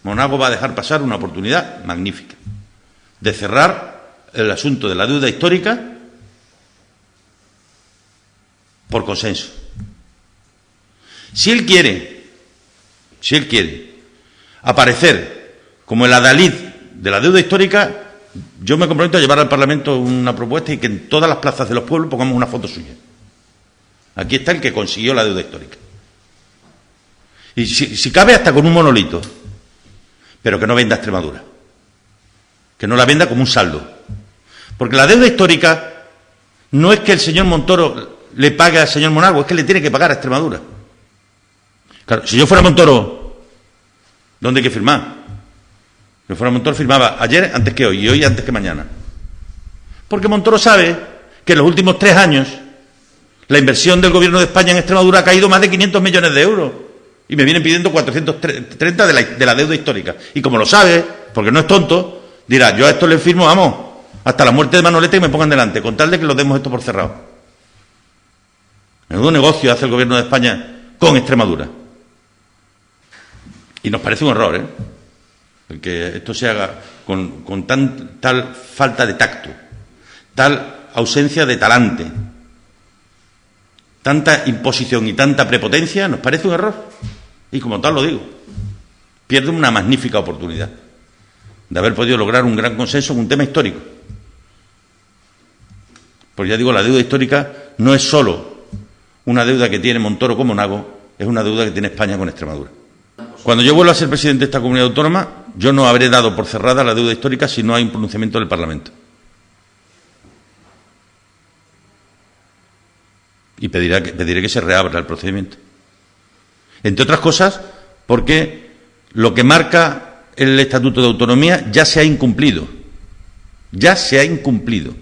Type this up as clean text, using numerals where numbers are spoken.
Monago va a dejar pasar una oportunidad magnífica de cerrar el asunto de la deuda histórica por consenso. Si él quiere aparecer como el adalid de la deuda histórica, yo me comprometo a llevar al Parlamento una propuesta y que en todas las plazas de los pueblos pongamos una foto suya. Aquí está el que consiguió la deuda histórica. Y si cabe hasta con un monolito, pero que no venda Extremadura. Que no la venda como un saldo. Porque la deuda histórica no es que el señor Montoro le pague al señor Monago, es que le tiene que pagar a Extremadura. Claro, si yo fuera Montoro, ¿dónde hay que firmar? Si yo fuera Montoro firmaba ayer antes que hoy y hoy antes que mañana. Porque Montoro sabe que en los últimos 3 años la inversión del Gobierno de España en Extremadura ha caído más de 500 millones de euros. Y me vienen pidiendo 430 de la deuda histórica. Y como lo sabe, porque no es tonto, dirá, yo a esto le firmo, vamos, hasta la muerte de Manolete, y me pongan delante, con tal de que lo demos esto por cerrado. Menudo negocio hace el Gobierno de España con Extremadura. Y nos parece un error, el que esto se haga con tal falta de tacto, tal ausencia de talante, tanta imposición y tanta prepotencia, nos parece un error. Y como tal lo digo, pierde una magnífica oportunidad de haber podido lograr un gran consenso en un tema histórico. Porque ya digo, la deuda histórica no es solo una deuda que tiene Montoro con Monago, es una deuda que tiene España con Extremadura. Cuando yo vuelva a ser presidente de esta comunidad autónoma, yo no habré dado por cerrada la deuda histórica si no hay un pronunciamiento del Parlamento. Y pediré que se reabra el procedimiento. Entre otras cosas, porque lo que marca el Estatuto de Autonomía ya se ha incumplido. Ya se ha incumplido.